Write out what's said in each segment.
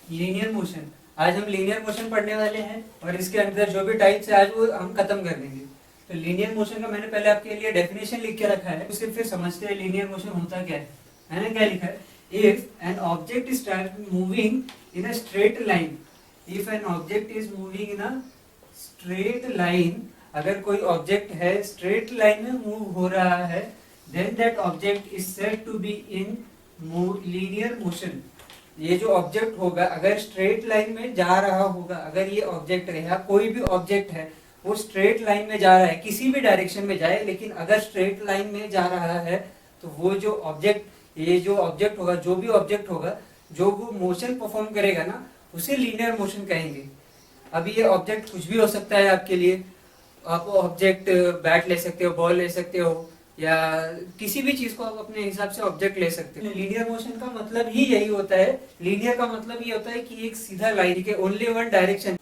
Linear motion. आज हम linear motion पढ़ने वाले हैं और इसके अंदर जो भी टाइप्स है आज वो हम खत्म कर देंगे। तो लीनियर मोशन का मैंने पहले आपके लिए डेफिनेशन लिख के रखा है, उसके फिर समझते हैं लीनियर मोशन होता क्या है। मैंने क्या लिखा है, if an object start moving in a straight line, if an object is moving in a straight line, अगर कोई ऑब्जेक्ट है स्ट्रेट लाइन में मूव हो रहा है, then that object is said to be in linear motion. ये जो object होगा अगर स्ट्रेट लाइन में जा रहा होगा, अगर ये ऑब्जेक्ट है या कोई भी ऑब्जेक्ट है वो स्ट्रेट लाइन में जा रहा है, किसी भी डायरेक्शन में जाए लेकिन अगर स्ट्रेट लाइन में जा रहा है, तो वो जो ऑब्जेक्ट, ये जो ऑब्जेक्ट होगा, जो भी ऑब्जेक्ट होगा, जो वो मोशन परफॉर्म करेगा ना, उसे लीनियर मोशन कहेंगे। अभी ये ऑब्जेक्ट कुछ भी हो सकता है आपके लिए, आप ऑब्जेक्ट बैट ले सकते हो, बॉल ले सकते हो, या किसी भी चीज को आप अपने हिसाब से ऑब्जेक्ट ले सकते हो। लीनियर मोशन का मतलब ही यही होता है, लीनियर का मतलब ये होता है कि एक सीधा लाइन के ओनली वन डायरेक्शन।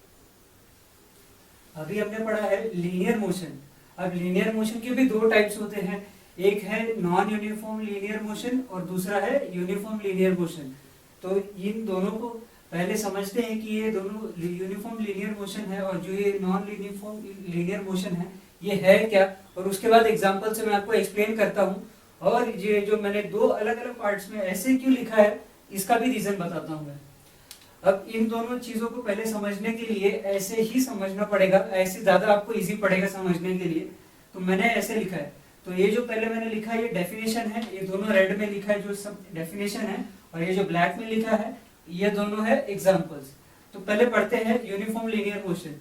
अभी हमने पढ़ा है लीनियर मोशन। अब लीनियर मोशन के भी दो टाइप्स होते हैं, एक है नॉन यूनिफॉर्म लीनियर मोशन और दूसरा है यूनिफॉर्म लीनियर मोशन। तो इन दोनों को पहले समझते हैं कि ये दोनों यूनिफॉर्म लीनियर मोशन है और जो ये नॉन यूनिफॉर्म लीनियर मोशन है ये है क्या, और उसके बाद एग्जांपल से मैं आपको एक्सप्लेन करता हूँ। और ये जो मैंने दो अलग अलग पार्ट्स में ऐसे क्यों लिखा है इसका भी रीजन बताता हूँ मैं। अब इन दोनों चीजों को पहले समझने के लिए ऐसे ही समझना पड़ेगा, ऐसे ज्यादा आपको इजी पड़ेगा समझने के लिए, तो मैंने ऐसे लिखा है। तो ये जो पहले मैंने लिखा है ये डेफिनेशन है, ये दोनों रेड में लिखा है जो सब डेफिनेशन है, और ये जो ब्लैक में लिखा है ये दोनों है एग्जाम्पल्स। तो पहले पढ़ते हैं uniform linear motion.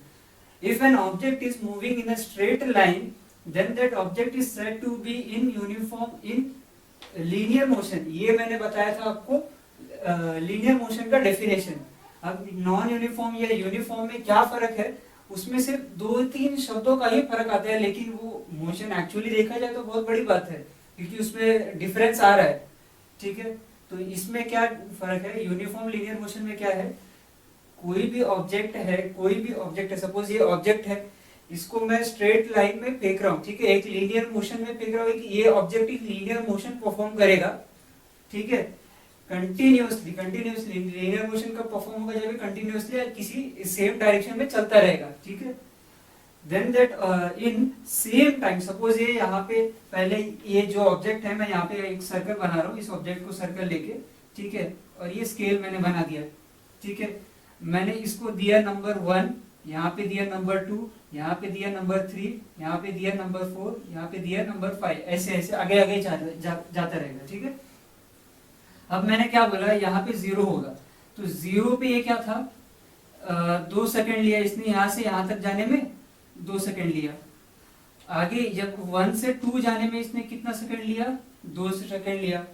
If an object is moving in a straight line, then that object is said to be in uniform in linear motion। ये मैंने बताया था आपको लीनियर मोशन का डेफिनेशन। अब नॉन यूनिफॉर्म या यूनिफॉर्म में क्या फर्क है, उसमें सिर्फ दो तीन शब्दों का ही फर्क आता है, लेकिन वो मोशन एक्चुअली देखा जाए तो बहुत बड़ी बात है क्योंकि उसमें डिफरेंस आ रहा है। ठीक है, तो इसमें क्या फर्क है, यूनिफॉर्म लीनियर मोशन में क्या है, कोई भी ऑब्जेक्ट है, सपोज ये ऑब्जेक्ट है, इसको मैं स्ट्रेट लाइन में फेंक रहा हूँ, ठीक है, एक लीनियर मोशन में फेंक रहा हूँ कि ये ऑब्जेक्ट एक लीनियर मोशन परफॉर्म करेगा। ठीक है, कंटिन्यूसली लीनियर मोशन का परफॉर्म होगा जब कंटिन्यूसली किसी सेम डायरेक्शन में चलता रहेगा। ठीक है, then that in same time, suppose ये यहाँ पे पहले ये जो ऑब्जेक्ट है मैं यहाँ पे एक सर्कल बना रहा हूँ, इस ऑब्जेक्ट को सर्कल लेके, ठीक है, और ये स्केल मैंने बना दिया। ठीक है, मैंने इसको दिया नंबर 1, यहाँ पे दिया नंबर 2, यहाँ पे दिया नंबर 3, यहाँ पे दिया नंबर 4, यहाँ पे दिया नंबर 5, ऐसे ऐसे आगे आगे जाता रहेगा। ठीक है, अब मैंने क्या बोला, यहाँ पे 0 होगा, तो 0 पे ये क्या था, 2 सेकंड लिया इसने यहाँ से यहाँ तक जाने में, 2 सेकंड लिया। आगे जब 1 से 2 जाने में इसने कितना सेकंड लिया, 2 सेकंड लिया।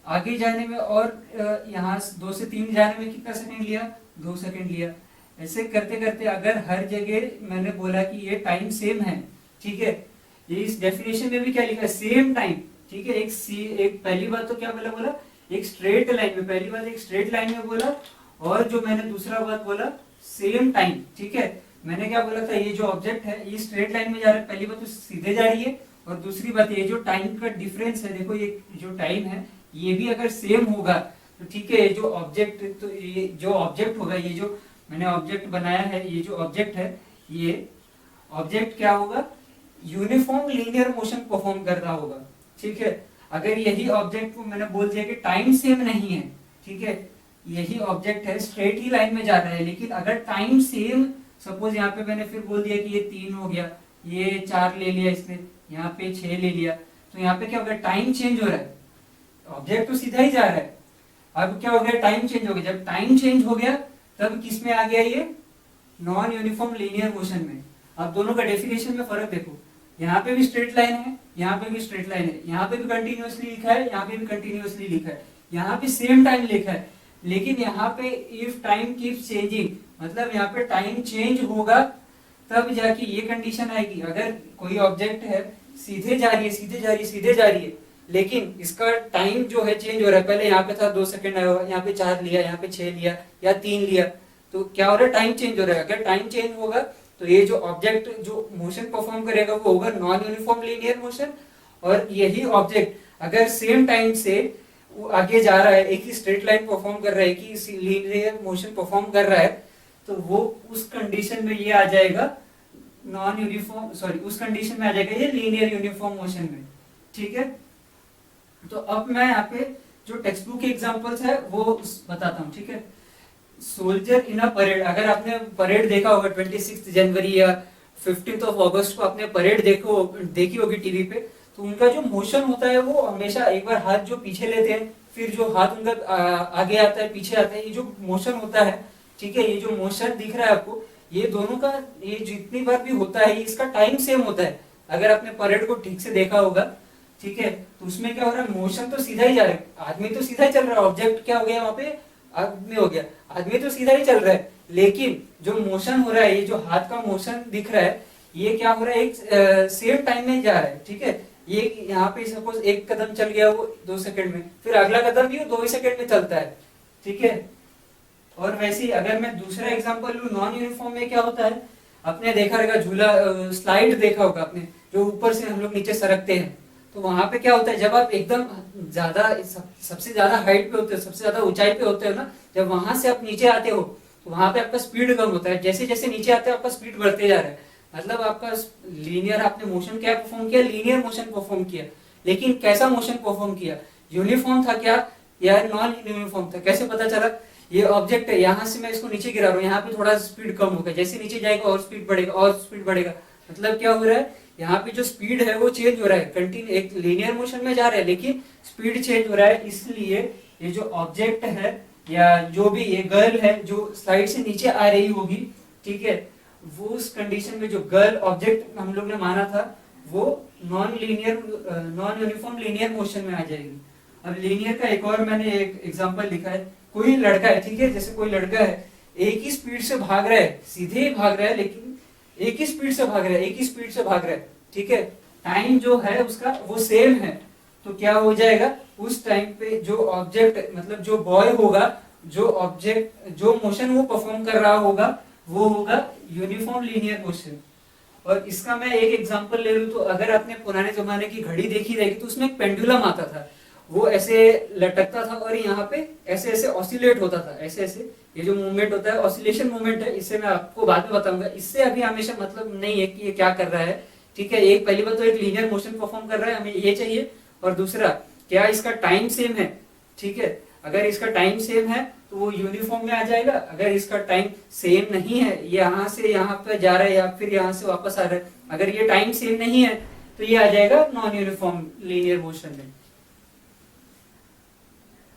आगे जाने में और यहाँ 2 से 3 जाने में कितना सेकंड लिया, 2 सेकंड लिया। ऐसे करते करते अगर हर जगह मैंने बोला कि ये टाइम सेम है, ठीक है, ये इस डेफिनेशन में भी क्या लिखा है, सेम टाइम। ठीक है, एक पहली बात तो क्या बोला एक स्ट्रेट लाइन में, पहली बात एक स्ट्रेट लाइन में बोला, और जो मैंने दूसरा बात बोला सेम टाइम। ठीक है, मैंने क्या बोला था, ये जो ऑब्जेक्ट है ये स्ट्रेट लाइन में जा रहा है, पहली बात तो सीधे जा रही है, और दूसरी बात ये जो टाइम का डिफरेंस है, देखो ये जो टाइम है ये भी अगर सेम होगा तो ठीक है, ये जो ऑब्जेक्ट, तो ये जो ऑब्जेक्ट होगा, ये जो मैंने ऑब्जेक्ट बनाया है, ये जो ऑब्जेक्ट है, ये ऑब्जेक्ट क्या होगा, यूनिफॉर्म लीनियर मोशन परफॉर्म कर रहा होगा। ठीक है, अगर यही ऑब्जेक्ट को मैंने बोल दिया कि टाइम सेम नहीं है, ठीक है, यही ऑब्जेक्ट है स्ट्रेट ही लाइन में जा रहा है, लेकिन अगर टाइम सेम, सपोज यहाँ पे मैंने फिर बोल दिया कि ये 3 हो गया, ये 4 ले लिया इसने, यहाँ पे 6 ले लिया, तो यहाँ पे क्या होगा, टाइम चेंज हो रहा है, ऑब्जेक्ट तो सीधा ही जा रहा है। अब क्या हो गया, टाइम चेंज हो गया। जब टाइम चेंज हो गया तब किस में आ गया, ये नॉन यूनिफॉर्म लीनियर मोशन में। अब दोनों का डेफिनेशन में फर्क देखो, यहाँ पे भी स्ट्रेट लाइन है, यहाँ पे भी स्ट्रेट लाइन है, यहाँ पे भी कंटिन्यूअसली लिखा है, यहाँ पे भी कंटिन्यूअसली लिखा है, यहाँ पे सेम टाइम लिखा है, लेकिन यहाँ पे इफ टाइम कीप्स चेंजिंग, मतलब यहाँ पे टाइम चेंज होगा तब जाके ये कंडीशन आएगी। अगर कोई ऑब्जेक्ट है सीधे जा रही है, लेकिन इसका टाइम जो है चेंज हो रहा है, पहले यहाँ पे था 2 सेकंड आया, यहाँ पे 4 लिया, यहाँ पे 6 लिया या 3 लिया, तो क्या हो रहा है, टाइम चेंज हो रहा है। अगर टाइम चेंज होगा तो ये जो ऑब्जेक्ट जो मोशन परफॉर्म करेगा वो होगा नॉन यूनिफॉर्म लीनियर मोशन, और यही ऑब्जेक्ट अगर सेम टाइम से वो आगे जा रहा है, एक ही स्ट्रेट लाइन परफॉर्म कर रहा है, एक ही लीनियर मोशन परफॉर्म कर रहा है, तो वो उस कंडीशन में ये आ जाएगा नॉन यूनिफॉर्म, सॉरी उस कंडीशन में आ जाएगा ये लीनियर यूनिफॉर्म मोशन में। ठीक है, तो अब मैं यहाँ पे जो टेक्स्ट बुक के एग्जांपल्स है वो बताता हूँ। ठीक है, सोल्जर इन अ परेड, अगर आपने परेड देखा होगा 26 जनवरी या 15 ऑफ अगस्त को आपने परेड देखी होगी टीवी पे, तो उनका जो मोशन होता है वो हमेशा एक बार हाथ जो पीछे लेते हैं, फिर जो हाथ उनका आगे आता है पीछे आता है, ये जो मोशन होता है, ठीक है, ये जो मोशन दिख रहा है आपको, ये दोनों का, ये जितनी बार भी होता है इसका टाइम सेम होता है। अगर आपने परेड को ठीक से देखा होगा, ठीक है, तो उसमें क्या हो रहा है, मोशन तो सीधा ही जा रहा है, आदमी तो सीधा ही चल रहा है, ऑब्जेक्ट क्या हो गया वहां पे, आदमी हो गया, आदमी तो सीधा ही चल रहा है, लेकिन जो मोशन हो रहा है, ये जो हाथ का मोशन दिख रहा है, ये क्या हो रहा है, एक सेम टाइम में जा रहा है। ठीक है, ये यहाँ पे सपोज एक कदम चल गया वो 2 सेकंड में, फिर अगला कदम भी वो 2 ही सेकंड में चलता है। ठीक है, और वैसे ही अगर मैं दूसरा एग्जांपल लूं, नॉन यूनिफॉर्म में क्या होता है, आपने देखा होगा झूला, स्लाइड देखा होगा आपने, जो ऊपर से हम लोग नीचे सरकते हैं, तो वहां पे क्या होता है, जब आप एकदम ज्यादा सबसे ज्यादा हाइट पे होते हो, सबसे ज्यादा ऊंचाई पे होते हो ना, जब वहां से आप नीचे आते हो तो वहां पे आपका स्पीड कम होता है, जैसे जैसे नीचे आते हो आपका स्पीड बढ़ते जा रहा है, मतलब आपका लीनियर, आपने मोशन क्या परफॉर्म किया, लीनियर मोशन परफॉर्म किया, लेकिन कैसा मोशन परफॉर्म किया, यूनिफॉर्म था क्या या नॉन यूनिफॉर्म था, कैसे पता चला, ये ऑब्जेक्ट है, यहाँ से मैं इसको नीचे गिरा रहा हूँ, यहाँ पे थोड़ा स्पीड कम होगा, जैसे नीचे जाएगा और स्पीड बढ़ेगा और स्पीड बढ़ेगा, मतलब क्या हो रहा है, यहाँ पे जो स्पीड है वो चेंज हो रहा है, कंटिन्यू एक लीनियर मोशन में जा रहा है लेकिन स्पीड चेंज हो रहा है, इसलिए ये जो ऑब्जेक्ट है या जो भी ये गर्ल है जो स्लाइड से नीचे आ रही होगी, ठीक है, वो उस कंडीशन में जो गर्ल ऑब्जेक्ट हम लोग ने माना था वो नॉन यूनिफॉर्म लीनियर मोशन में आ जाएगी। अब लीनियर का एक और मैंने एक एग्जांपल लिखा है, कोई लड़का है, ठीक है, जैसे कोई लड़का है एक ही स्पीड से भाग रहा है, सीधे ही भाग रहा है, लेकिन एक ही स्पीड से भाग रहा है, एक ही स्पीड से भाग रहा है, ठीक है, टाइम जो है उसका वो सेम है, तो क्या हो जाएगा, उस टाइम पे जो ऑब्जेक्ट मतलब जो बॉय होगा, जो ऑब्जेक्ट जो मोशन वो परफॉर्म कर रहा होगा वो होगा यूनिफॉर्म लीनियर मोशन। और इसका मैं एक एग्जांपल ले लूं तो अगर आपने पुराने जमाने की घड़ी देखी रहेगी तो उसमें एक पेंडुलम आता था, वो ऐसे लटकता था और यहाँ पे ऐसे ऐसे ऑसिलेट होता था, ऐसे ऐसे, ये जो मूवमेंट होता है ऑसिलेशन मूवमेंट है, इससे मैं आपको बाद में बताऊंगा, इससे अभी हमेशा मतलब नहीं है कि ये क्या कर रहा है, ठीक है, एक पहली बात तो एक लीनियर मोशन परफॉर्म कर रहा है, हमें ये चाहिए, और दूसरा क्या इसका टाइम सेम है, ठीक है, अगर इसका टाइम सेम है तो वो यूनिफॉर्म में आ जाएगा, अगर इसका टाइम सेम नहीं है, ये यहाँ से यहाँ पे जा रहा है या फिर यहाँ से वापस आ रहा है, अगर ये टाइम सेम नहीं है तो ये आ जाएगा नॉन यूनिफॉर्म लीनियर मोशन में।